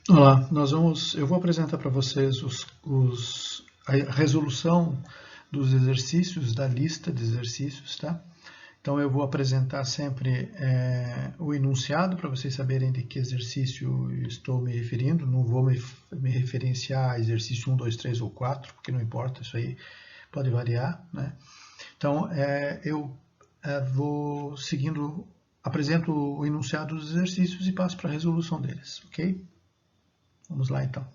Olá, eu vou apresentar para vocês a resolução dos exercícios, da lista de exercícios, tá? Então eu vou apresentar sempre o enunciado para vocês saberem de que exercício estou me referindo. Não vou me referenciar a exercício 1, 2, 3 ou 4, porque não importa, isso aí pode variar, né? Então eu vou seguindo, apresento o enunciado dos exercícios e passo para a resolução deles, ok? Vamos lá então.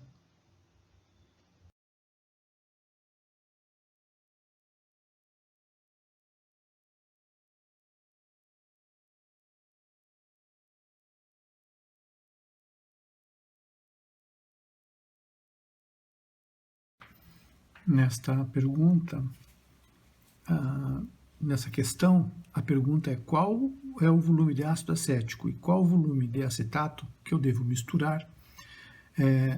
Nesta pergunta, nessa questão, a pergunta é qual é o volume de ácido acético e qual o volume de acetato que eu devo misturar,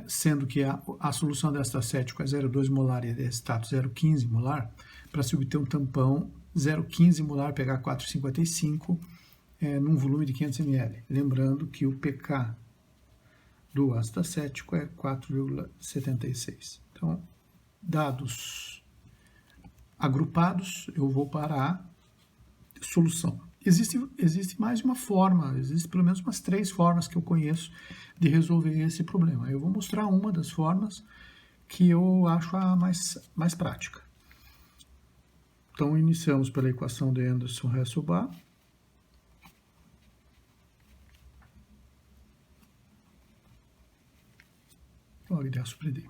sendo que a solução de ácido acético é 0,2 molar e de acetato 0,15 molar, para se obter um tampão 0,15 molar pH 4,55 num volume de 500 ml. Lembrando que o pK do ácido acético é 4,76. Então, dados agrupados, eu vou para a solução. Existe mais de uma forma, existe pelo menos umas 3 formas que eu conheço de resolver esse problema. Eu vou mostrar uma das formas que eu acho a mais prática. Então, iniciamos pela equação de Anderson-Hasselbalch. Log de A sobre D.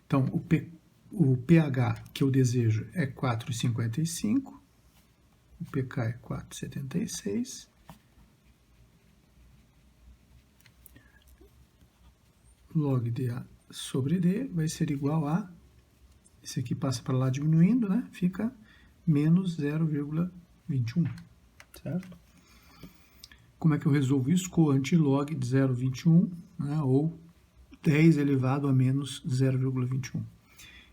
Então, o pH que eu desejo é 4,55, o pK é 4,76, log de A sobre D vai ser igual a, esse aqui passa para lá diminuindo, né? Fica menos 0,21, certo? Como é que eu resolvo isso? Com o antilog de 0,21, né? Ou 10 elevado a menos 0,21.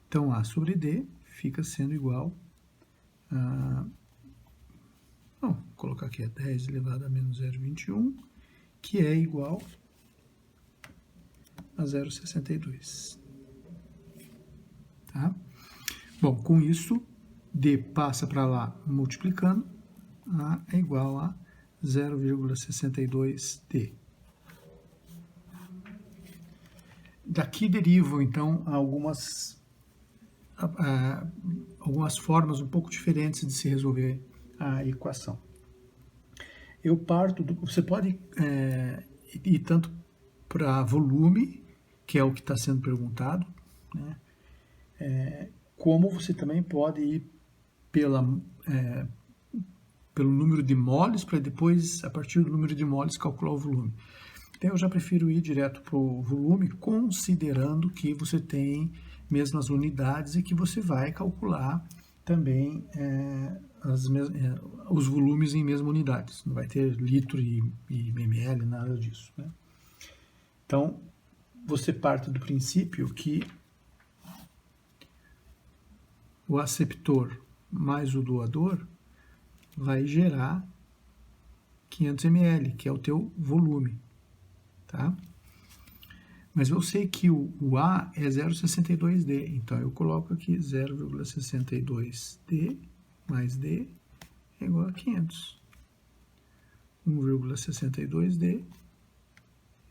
Então, A sobre D fica sendo igual a... Vou colocar aqui, 10 elevado a menos 0,21, que é igual a 0,62. Tá? Bom, com isso, D passa para lá multiplicando, A é igual a 0,62D. Daqui derivam, então, algumas formas um pouco diferentes de se resolver a equação. Eu parto você pode ir tanto para volume, que é o que está sendo perguntado, né? Como você também pode ir pelo número de moles, para depois, a partir do número de moles, calcular o volume. Então, eu já prefiro ir direto para o volume, considerando que você tem mesmas unidades e que você vai calcular também os volumes em mesmas unidades. Não vai ter litro e ml, nada disso, né? Então, você parte do princípio que o aceptor mais o doador vai gerar 500 ml, que é o teu volume, tá? Mas eu sei que o A é 0,62D, então eu coloco aqui 0,62D mais D é igual a 500. 1,62D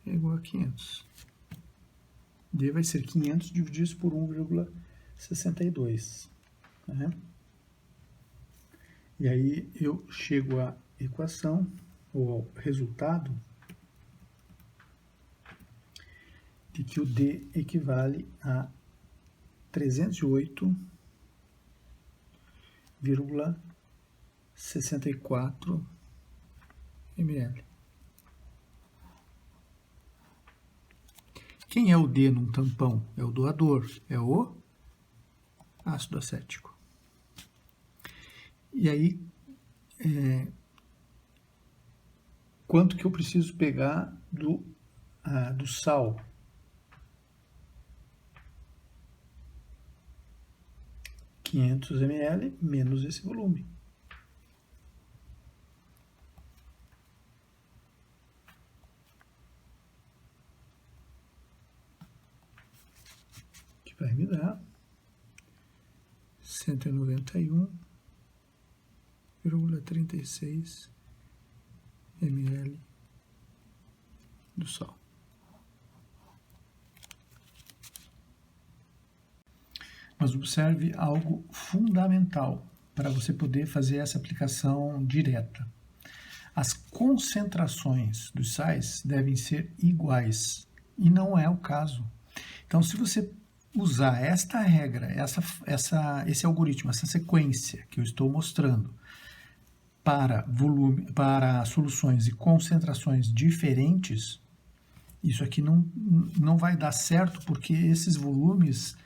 é igual a 500. D vai ser 500 dividido por 1,62. Né? E aí eu chego à equação, ou ao resultado, de que o D equivale a 308,64 ml. Quem é o D num tampão? É o doador, é o ácido acético. E aí, quanto que eu preciso pegar do sal? (500 ml) menos esse volume. vai me dar 191,36 ml do sal. Mas observe algo fundamental para você poder fazer essa aplicação direta. As concentrações dos sais devem ser iguais, e não é o caso. Então, se você usar esta regra, esse algoritmo, essa sequência que eu estou mostrando para soluções e concentrações diferentes, isso aqui não vai dar certo, porque esses volumes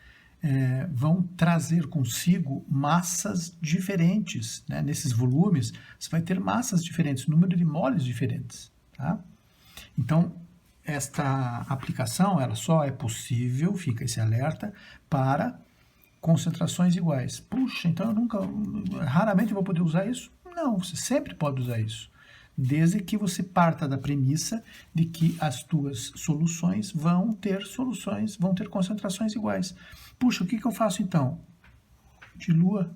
vão trazer consigo massas diferentes, né? Nesses volumes, você vai ter massas diferentes, número de moles diferentes, tá? Então, esta aplicação, ela só é possível, fica esse alerta, para concentrações iguais. Puxa, então raramente eu vou poder usar isso? Não, você sempre pode usar isso, desde que você parta da premissa de que as tuas soluções vão ter concentrações iguais. Puxa, o que eu faço então? Dilua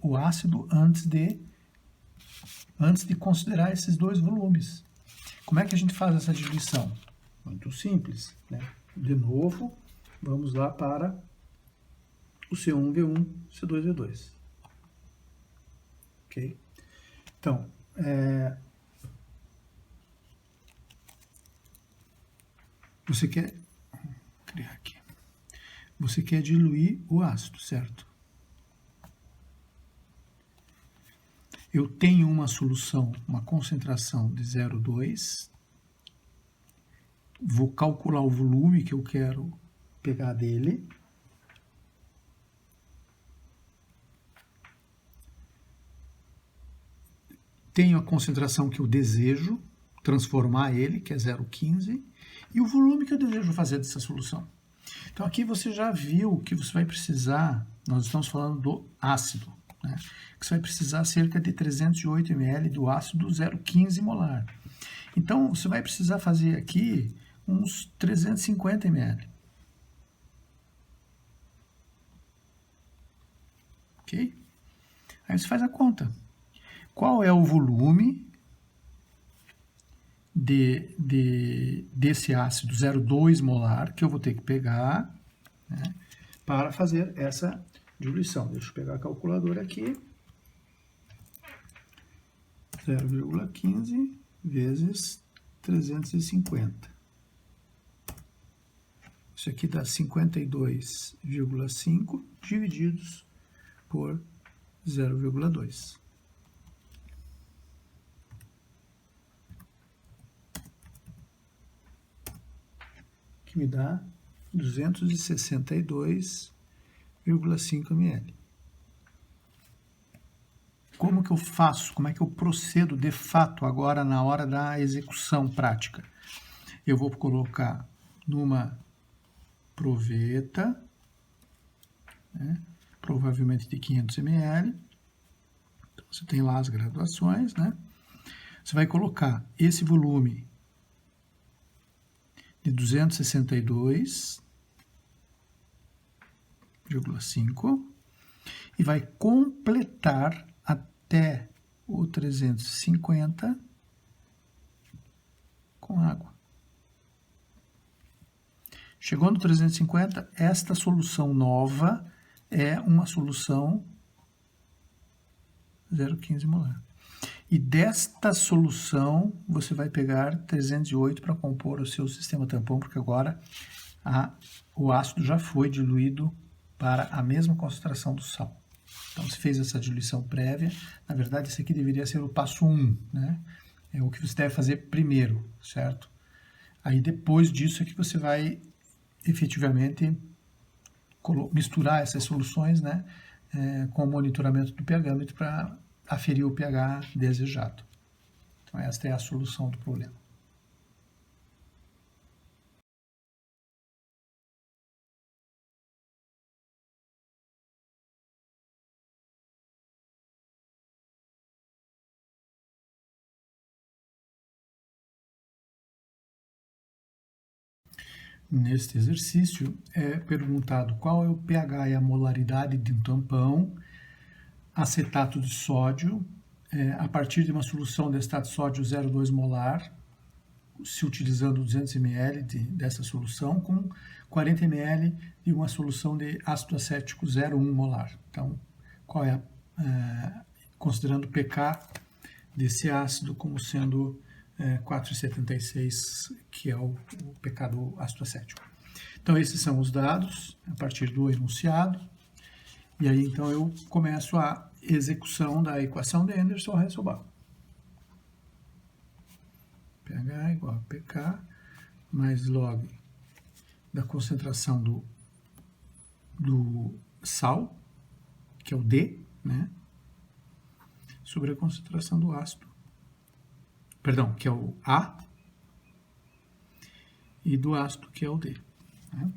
o ácido antes de considerar esses dois volumes. Como é que a gente faz essa diluição? Muito simples, né? De novo, vamos lá para o C1V1, C2V2. Ok? Então, você quer criar aqui. Você quer diluir o ácido, certo? Eu tenho uma solução, uma concentração de 0,2. Vou calcular o volume que eu quero pegar dele. Tenho a concentração que eu desejo transformar ele, que é 0,15, e o volume que eu desejo fazer dessa solução. Então aqui você já viu que você vai precisar, nós estamos falando do ácido, né? Que você vai precisar cerca de 308 ml do ácido 0,15 molar. Então você vai precisar fazer aqui uns 350 ml. Ok? Aí você faz a conta. Qual é o volume desse ácido 0,2 molar que eu vou ter que pegar, né, para fazer essa diluição? Deixa eu pegar a calculadora aqui. 0,15 vezes 350. Isso aqui dá 52,5 divididos por 0,2. Que me dá 262,5 ml. Como que eu faço? Como é que eu procedo de fato agora na hora da execução prática? Eu vou colocar numa proveta, né, provavelmente de 500 ml. Então, você tem lá as graduações, né? Você vai colocar esse volume de 262,5 e vai completar até o 350 com água. Chegou no 350, esta solução nova é uma solução 0,15 molar. E desta solução, você vai pegar 308 para compor o seu sistema tampão, porque agora o ácido já foi diluído para a mesma concentração do sal. Então, você fez essa diluição prévia. Na verdade, esse aqui deveria ser o passo 1, né? É o que você deve fazer primeiro, certo? Aí, depois disso, é que você vai efetivamente misturar essas soluções, né, com o monitoramento do pH para aferir o pH desejado. Então, esta é a solução do problema. Neste exercício é perguntado qual é o pH e a molaridade de um tampão acetato de sódio a partir de uma solução de estato de sódio 0,2 molar, se utilizando 200 ml dessa solução com 40 ml de uma solução de ácido acético 0,1 molar. Então, qual é considerando o pK desse ácido como sendo 4,76, que é o pK do ácido acético. Então, esses são os dados a partir do enunciado. E aí, então, eu começo a execução da equação de Anderson-Hasselbalch. pH igual a pK mais log da concentração do sal, que é o D, né? Sobre a concentração do ácido. Perdão, que é o A, e do ácido, que é o D. Né?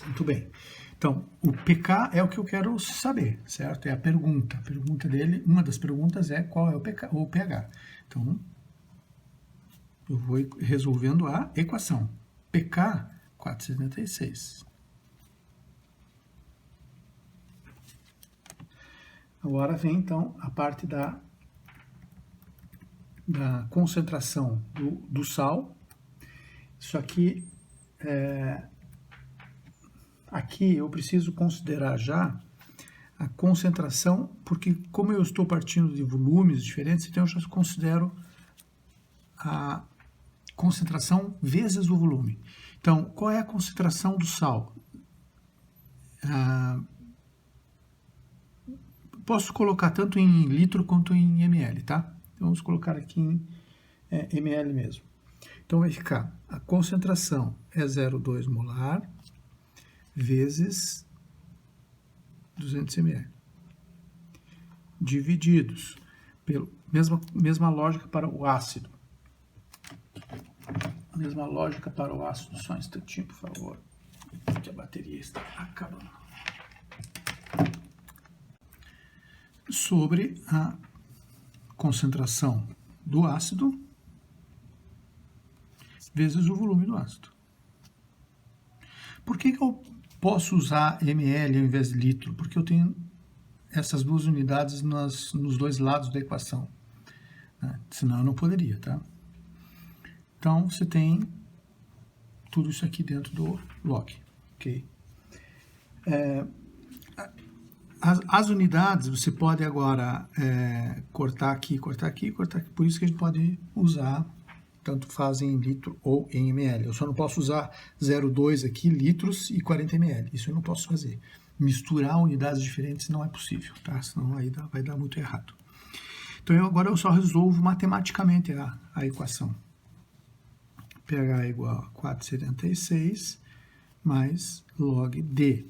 Muito bem. Então, o pK é o que eu quero saber, certo? É a pergunta. A pergunta dele, uma das perguntas é qual é o pH. Então, eu vou resolvendo a equação. pK, 4,76. Agora vem, então, a parte da concentração do sal. Isso aqui, aqui eu preciso considerar já a concentração, porque como eu estou partindo de volumes diferentes, então eu já considero a concentração vezes o volume. Então, qual é a concentração do sal? Posso colocar tanto em litro quanto em ml, tá? Então, vamos colocar aqui em ml mesmo. Então, vai ficar, a concentração é 0,2 molar vezes 200 ml, divididos pela mesma lógica para o ácido. Mesma lógica para o ácido, só um instantinho, por favor, que a bateria está acabando. Sobre a concentração do ácido vezes o volume do ácido. Por que eu posso usar ml ao invés de litro? Porque eu tenho essas duas unidades nos dois lados da equação. Né? Senão eu não poderia, tá? Então, você tem tudo isso aqui dentro do log, ok? As unidades, você pode agora cortar aqui, cortar aqui, cortar aqui. Por isso que a gente pode usar, tanto faz em litro ou em ml. Eu só não posso usar 0,2 aqui, litros e 40 ml. Isso eu não posso fazer. Misturar unidades diferentes não é possível, tá? Senão aí vai dar muito errado. Então, agora eu só resolvo matematicamente a equação. pH igual a 4,76 mais log D.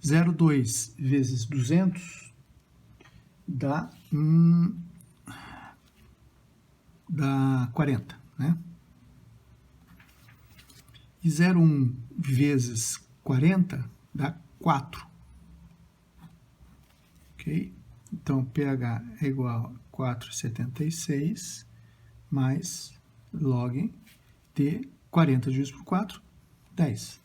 0,2 vezes 200 dá 40, né? E 0,1 vezes 40 dá 4. Ok? Então, pH é igual a 4,76 mais log de 40 dividido por 4, 10.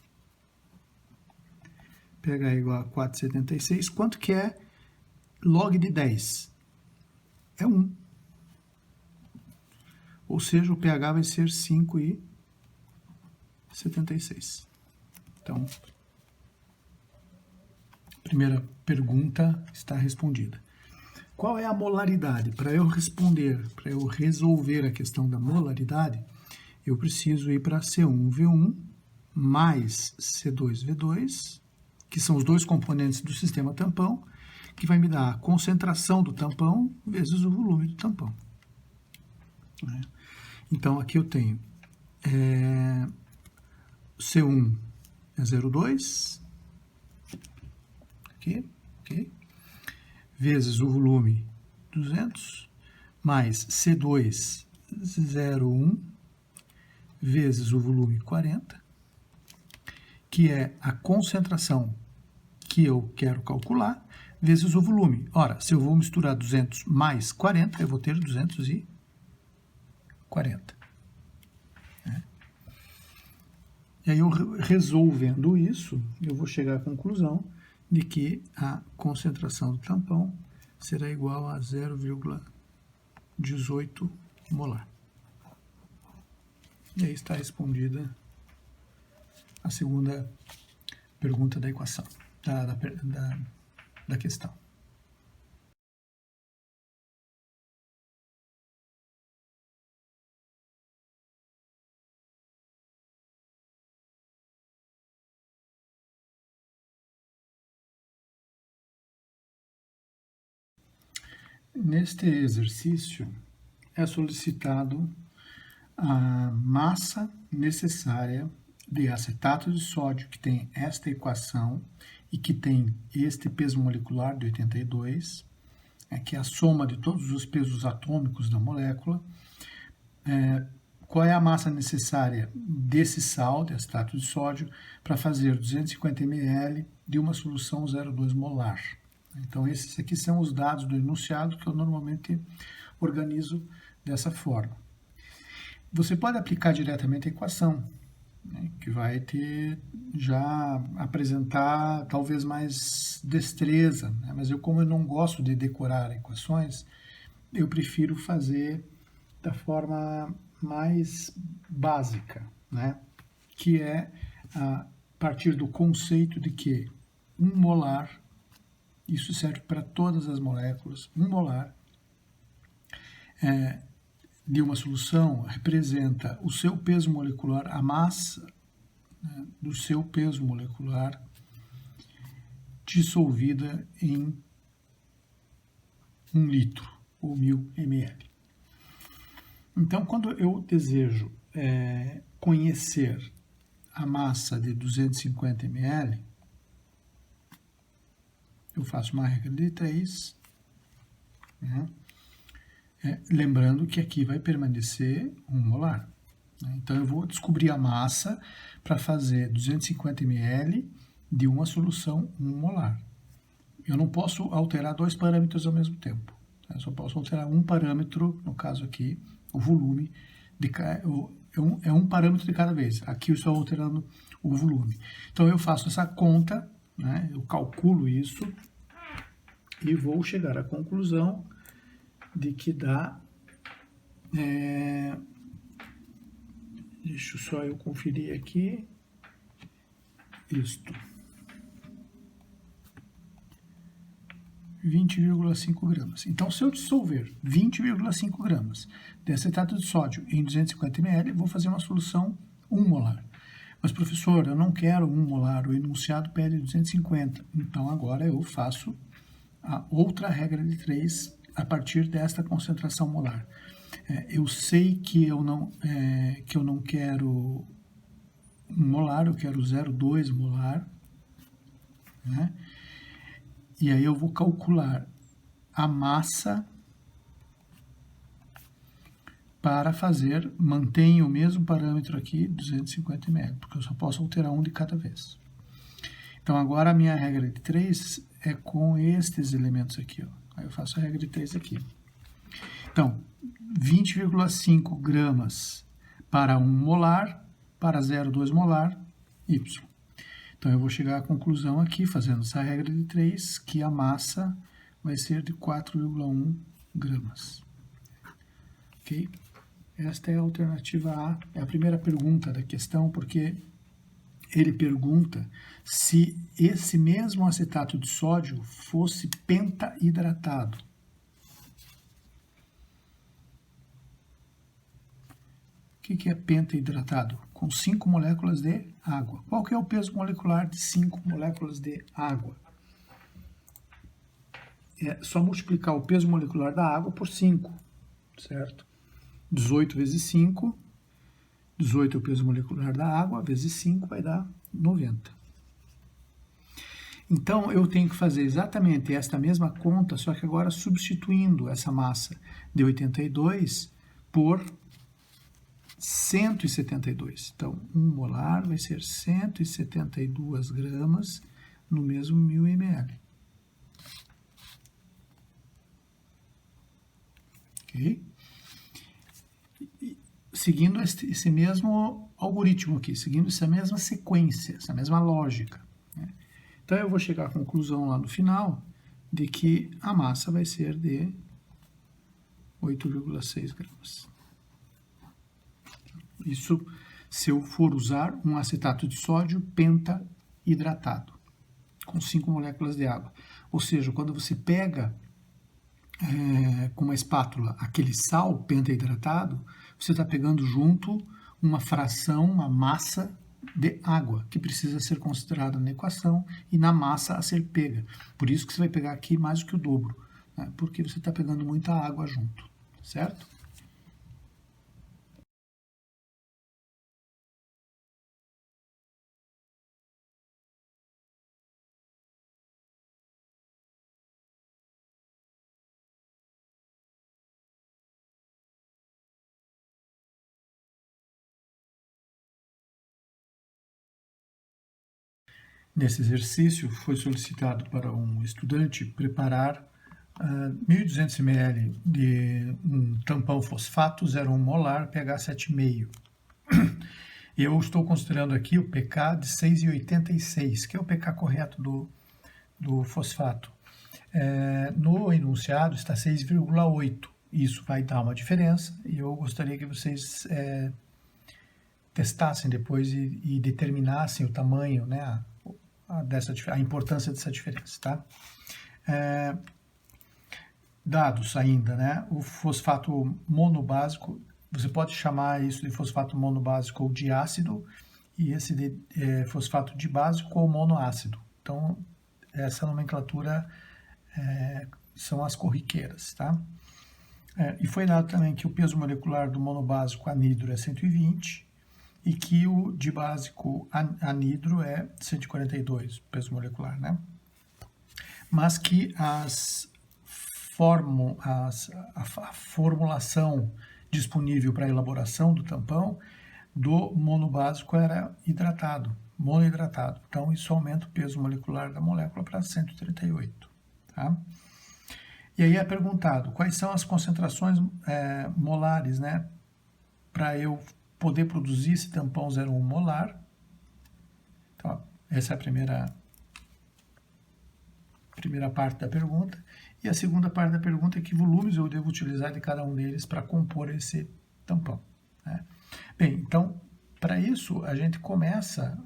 pH é igual a 4,76. Quanto que é log de 10? É 1. Ou seja, o pH vai ser 5,76. Então, a primeira pergunta está respondida. Qual é a molaridade? Para eu responder, para eu resolver a questão da molaridade, eu preciso ir para C1V1 mais C2V2, que são os dois componentes do sistema tampão, que vai me dar a concentração do tampão vezes o volume do tampão. Então, aqui eu tenho C1 é 0,2, aqui, ok, vezes o volume 200, mais C2 0,1, vezes o volume 40, que é a concentração que eu quero calcular, vezes o volume. Ora, se eu vou misturar 200 mais 40, eu vou ter 240. Né? E aí, eu resolvendo isso, eu vou chegar à conclusão de que a concentração do tampão será igual a 0,18 molar. E aí está respondida a segunda pergunta da equação, da questão. Neste exercício é solicitado a massa necessária de acetato de sódio, que tem esta equação e que tem este peso molecular de 82, que é a soma de todos os pesos atômicos da molécula. Qual é a massa necessária desse sal, de acetato de sódio, para fazer 250 ml de uma solução 0,2 molar. Então, esses aqui são os dados do enunciado que eu normalmente organizo dessa forma. Você pode aplicar diretamente a equação, né, que vai já apresentar talvez mais destreza, né, mas como eu não gosto de decorar equações, eu prefiro fazer da forma mais básica, né, que é a partir do conceito de que 1 molar, isso serve para todas as moléculas, 1 molar de uma solução representa o seu peso molecular, a massa, né, do seu peso molecular dissolvida em 1 litro ou 1000 ml. Então, quando eu desejo conhecer a massa de 250 ml, eu faço uma regra de 3, né? Lembrando que aqui vai permanecer 1 molar. Né? Então, eu vou descobrir a massa para fazer 250 ml de uma solução 1 molar. Eu não posso alterar 2 parâmetros ao mesmo tempo. Eu só posso alterar um parâmetro, no caso aqui, o volume, é um parâmetro de cada vez. Aqui eu estou alterando o volume. Então, eu faço essa conta, né? Eu calculo isso e vou chegar à conclusão de que dá... deixa só eu conferir aqui. Isto. 20,5 gramas. Então, se eu dissolver 20,5 gramas de acetato de sódio em 250 ml, vou fazer uma solução 1 molar. Mas, professor, eu não quero 1 molar, o enunciado pede 250. Então, agora eu faço a outra regra de 3 a partir desta concentração molar. Eu sei que eu não quero 1 molar, eu quero 0,2 molar, né? E aí eu vou calcular a massa para fazer, mantenho o mesmo parâmetro aqui, 250 ml, porque eu só posso alterar um de cada vez. Então, agora a minha regra de 3 é com estes elementos aqui, ó. Aí eu faço a regra de 3 aqui. Então, 20,5 gramas para 1 molar, para 0,2 molar, Y. Então, eu vou chegar à conclusão aqui, fazendo essa regra de 3, que a massa vai ser de 4,1 gramas. Ok? Esta é a alternativa A, é a primeira pergunta da questão, porque ele pergunta se esse mesmo acetato de sódio fosse pentaidratado. O que é pentaidratado? Com 5 moléculas de água. Qual que é o peso molecular de 5 moléculas de água? É só multiplicar o peso molecular da água por 5, certo? 18 vezes 5, 18 é o peso molecular da água, vezes 5 vai dar 90. Então, eu tenho que fazer exatamente esta mesma conta, só que agora substituindo essa massa de 82 por 172. Então, 1 molar vai ser 172 gramas no mesmo 1000 ml. Ok? seguindo esse mesmo algoritmo aqui, seguindo essa mesma sequência, essa mesma lógica, né? Então eu vou chegar à conclusão lá no final de que a massa vai ser de 8,6 gramas. Isso se eu for usar um acetato de sódio penta-hidratado, com 5 moléculas de água. Ou seja, quando você pega com uma espátula aquele sal penta-hidratado, você está pegando junto uma fração, uma massa de água, que precisa ser considerada na equação e na massa a ser pega. Por isso que você vai pegar aqui mais do que o dobro, né? Porque você está pegando muita água junto, certo? Nesse exercício, foi solicitado para um estudante preparar 1.200 ml de um tampão fosfato 0,1 molar, pH 7,5. Eu estou considerando aqui o pK de 6,86, que é o pK correto do fosfato. No enunciado está 6,8. Isso vai dar uma diferença e eu gostaria que vocês testassem depois e determinassem o tamanho, né, a importância dessa diferença, tá? Dados ainda, né? O fosfato monobásico, você pode chamar isso de fosfato monobásico ou diácido, e esse de fosfato dibásico ou monoácido. Então, essa nomenclatura são as corriqueiras, tá? E foi dado também que o peso molecular do monobásico anidro é 120 e que o dibásico anidro é 142, peso molecular, né? Mas que a formulação disponível para a elaboração do tampão do monobásico era hidratado, monohidratado. Então, isso aumenta o peso molecular da molécula para 138, tá? E aí é perguntado quais são as concentrações molares, né, para eu poder produzir esse tampão 0,1 molar. Então, essa é a primeira parte da pergunta. E a segunda parte da pergunta é que volumes eu devo utilizar de cada um deles para compor esse tampão, né? Bem, então, para isso, a gente começa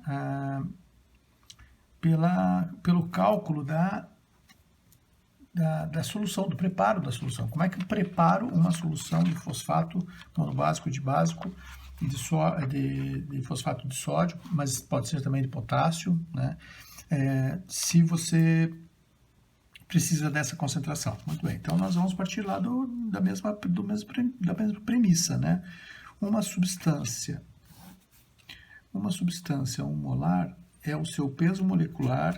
pelo cálculo da solução, do preparo da solução. Como é que eu preparo uma solução de fosfato monobásico, dibásico, de fosfato de sódio, mas pode ser também de potássio, né? Se você precisa dessa concentração. Muito bem, então nós vamos partir lá da mesma premissa, né? Uma substância 1 molar é o seu peso molecular,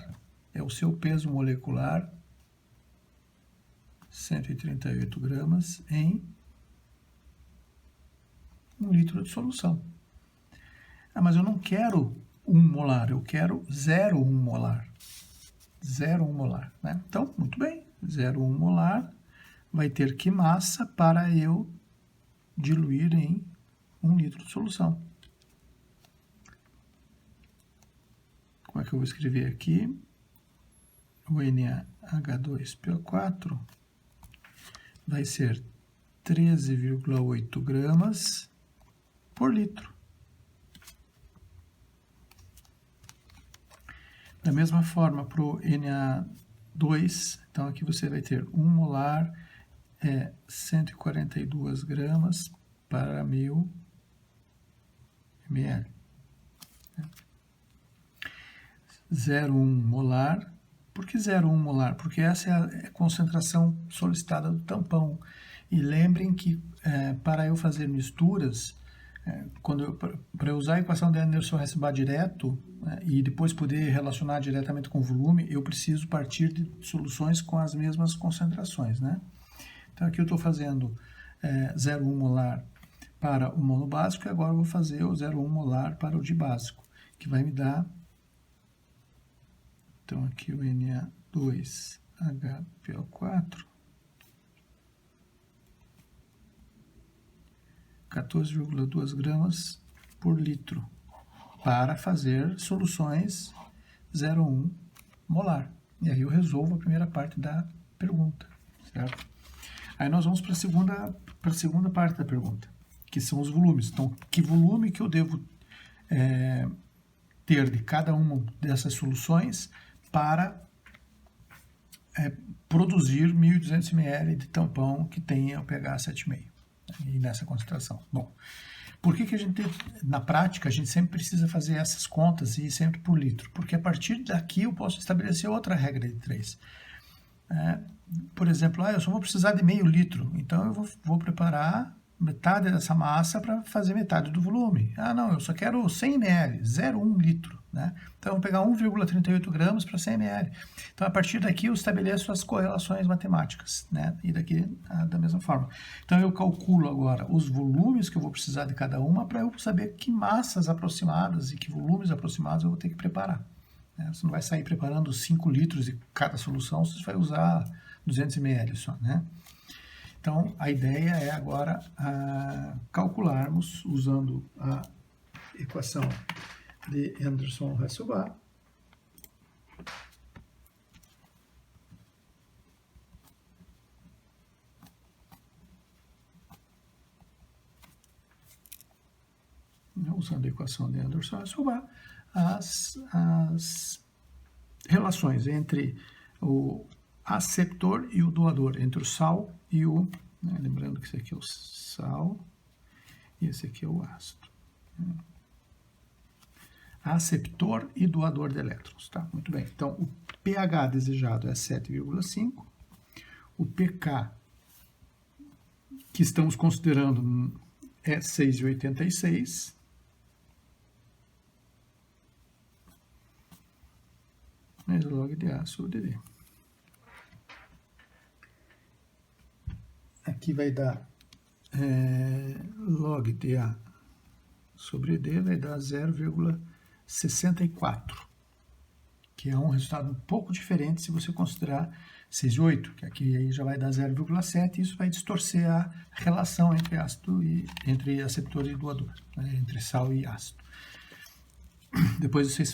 138 gramas em 1 litro de solução. Mas eu não quero 1 molar, eu quero 0,1 molar. 0,1 molar, né? Então, muito bem, 0,1 molar vai ter que massa para eu diluir em 1 litro de solução. Como é que eu vou escrever aqui? O NaH2PO4 vai ser 13,8 gramas por litro. Da mesma forma, para o Na2, então aqui você vai ter 1 molar 142 gramas para 1.000 ml. 0,1 molar. Por que 0,1 molar? Porque essa é a concentração solicitada do tampão. E lembrem que para eu fazer misturas, para eu usar a equação de Anderson-Hessenbach direto, né, e depois poder relacionar diretamente com o volume, eu preciso partir de soluções com as mesmas concentrações, né? Então aqui eu estou fazendo 0,1 molar para o monobásico e agora eu vou fazer o 0,1 molar para o dibásico, que vai me dar, então aqui o Na2HPO4 14,2 gramas por litro para fazer soluções 0,1 molar. E aí eu resolvo a primeira parte da pergunta, certo? Aí nós vamos para a segunda parte da pergunta, que são os volumes. Então, que volume que eu devo ter de cada uma dessas soluções para produzir 1.200 ml de tampão que tenha o pH 7,5 e nessa concentração. Bom, por que a gente, na prática, a gente sempre precisa fazer essas contas e ir sempre por litro? Porque a partir daqui eu posso estabelecer outra regra de 3. Por exemplo, eu só vou precisar de meio litro, então eu vou preparar metade dessa massa para fazer metade do volume. Não, eu só quero 100 ml, 0,1 litro, né? Então eu vou pegar 1,38 gramas para 100 ml. Então a partir daqui eu estabeleço as correlações matemáticas, né? E daqui da mesma forma. Então eu calculo agora os volumes que eu vou precisar de cada uma para eu saber que massas aproximadas e que volumes aproximados eu vou ter que preparar. Você não vai sair preparando 5 litros de cada solução, você vai usar 200 ml só, né? Então, a ideia é agora calcularmos, usando a equação de Anderson-Hasselbalch, as relações entre o aceptor e o doador, entre o sal e o... lembrando que esse aqui é o sal e esse aqui é o ácido. Aceptor e doador de elétrons, tá? Muito bem. Então, o pH desejado é 7,5. O pK que estamos considerando é 6,86. Mais log de A sobre D. Aqui vai dar log de A sobre D vai dar 0,64, que é um resultado um pouco diferente se você considerar 6,8, que aqui aí já vai dar 0,7, e isso vai distorcer a relação entre entre aceptor e doador, né, entre sal e ácido. Depois vocês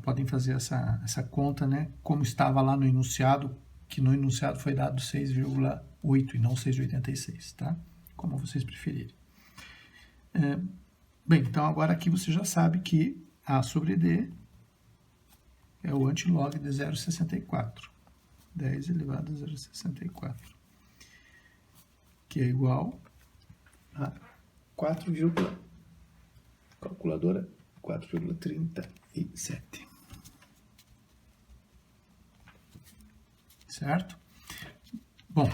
podem fazer essa conta, né, como estava lá no enunciado, que no enunciado foi dado 6,8 e não 6,86, tá? Como vocês preferirem. Bem, então agora aqui você já sabe que A sobre D é o antilog de 0,64. 10 elevado a 0,64. Que é igual a 4,37. Certo? Bom,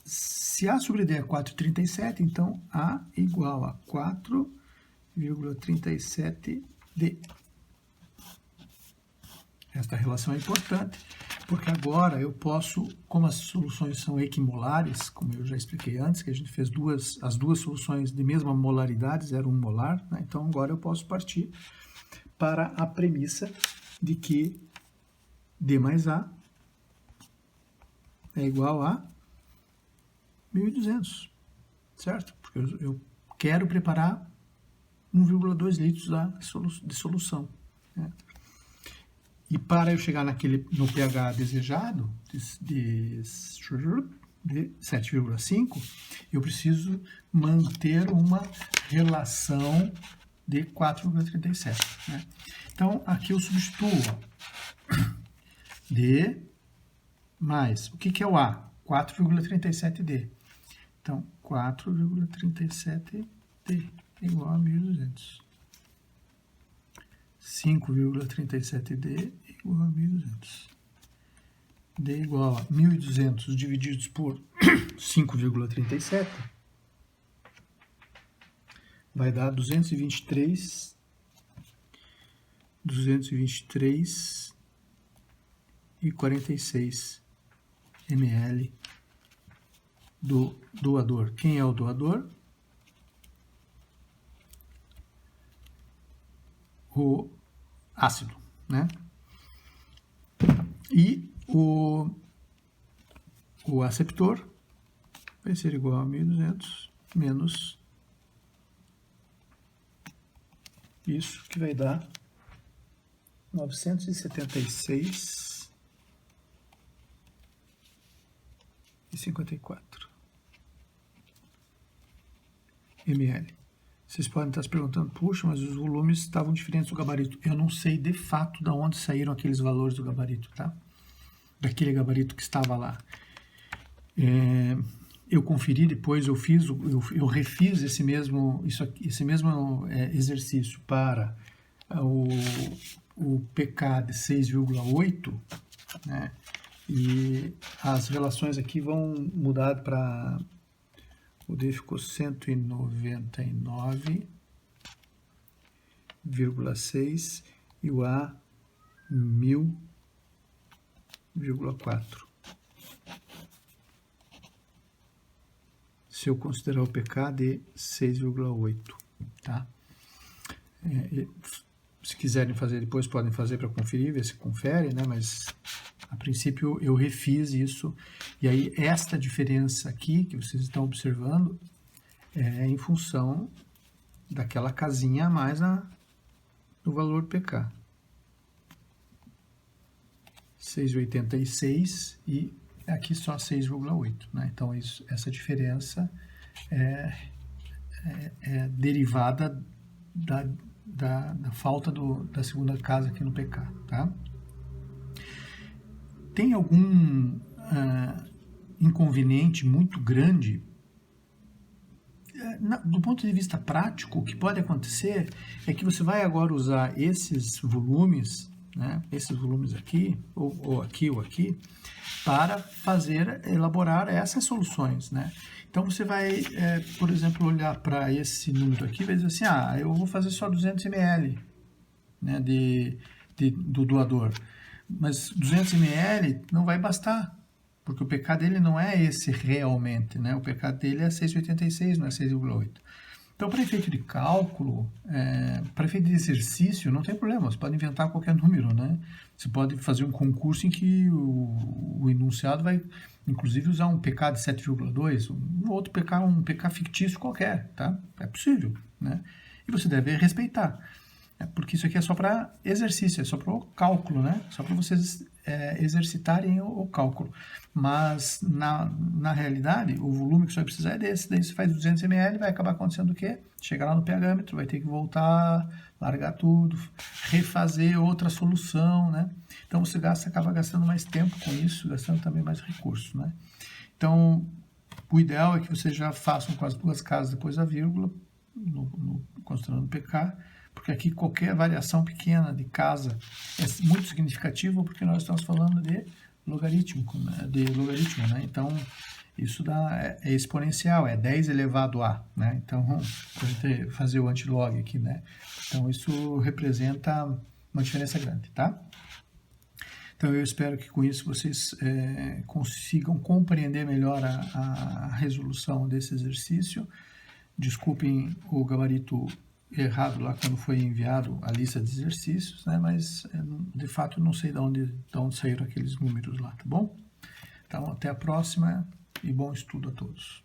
se A sobre D é 4,37, então A é igual a 4,37D. Esta relação é importante, porque agora eu posso, como as soluções são equimolares, como eu já expliquei antes, que a gente fez as duas soluções de mesma molaridade, 0,1 molar, né? Então agora eu posso partir para a premissa de que D mais A é igual a 1.200, certo? Porque eu quero preparar 1,2 litros de solução, né? E para eu chegar no pH desejado de 7,5, eu preciso manter uma relação de 4,37, né? Então, aqui eu substituo D mais, o que é o A? 4,37D. Então, 4,37D é igual a 1.200. 5,37D é igual a 1.200. D é igual a 1.200 divididos por 5,37 vai dar 223,46 ml do doador. Quem é o doador? O ácido, né? E o aceptor vai ser igual a 1.200 menos isso, que vai dar 976,54 ml. Vocês podem estar se perguntando, puxa, mas os volumes estavam diferentes do gabarito. Eu não sei de fato de onde saíram aqueles valores do gabarito, tá? Daquele gabarito que estava lá. Eu conferi depois, eu refiz esse mesmo exercício para o PK de 6,8, né? E as relações aqui vão mudar para... O D ficou 199,6 e o A 1000,4. Se eu considerar o PK de 6,8, tá? Se quiserem fazer depois, podem fazer para conferir, ver se confere, né? Mas a princípio eu refiz isso. E aí esta diferença aqui que vocês estão observando é em função daquela casinha a mais no valor PK. 6,86 e aqui só 6,8, né? Então essa diferença é derivada da falta da segunda casa aqui no PK, tá? Tem algum inconveniente muito grande? Do ponto de vista prático, o que pode acontecer é que você vai agora usar esses volumes, né, esses volumes aqui, ou aqui, para elaborar essas soluções, né? Então você vai, por exemplo, olhar para esse número aqui e vai dizer assim, eu vou fazer só 200 ml, né, do doador. Mas 200 ml não vai bastar, porque o PK dele não é esse realmente, né? O PK dele é 6,86, não é 6,8. Então, para efeito de cálculo, para efeito de exercício, não tem problema, você pode inventar qualquer número, né? Você pode fazer um concurso em que o enunciado vai, inclusive, usar um PK de 7,2, um outro PK, um PK fictício qualquer, tá? É possível, né? E você deve respeitar. Porque isso aqui é só para exercício, é só para o cálculo, né? Só para vocês exercitarem o cálculo. Mas, na realidade, o volume que você vai precisar é desse. Daí você faz 200 ml, vai acabar acontecendo o quê? Chegar lá no pHmetro, vai ter que voltar, largar tudo, refazer outra solução, né? Então, você acaba gastando mais tempo com isso, gastando também mais recursos, né? Então, o ideal é que vocês já façam com as duas casas depois da vírgula, considerando o PK, porque aqui qualquer variação pequena de casa é muito significativa, porque nós estamos falando de logaritmo, né? Então, isso é exponencial, é 10 elevado a, né? Então, a gente fazer o antilog aqui, né? Então, isso representa uma diferença grande, tá? Então, eu espero que com isso vocês consigam compreender melhor a resolução desse exercício. Desculpem o gabarito errado lá quando foi enviado a lista de exercícios, né? Mas de fato não sei de onde saíram aqueles números lá, tá bom? Então até a próxima e bom estudo a todos.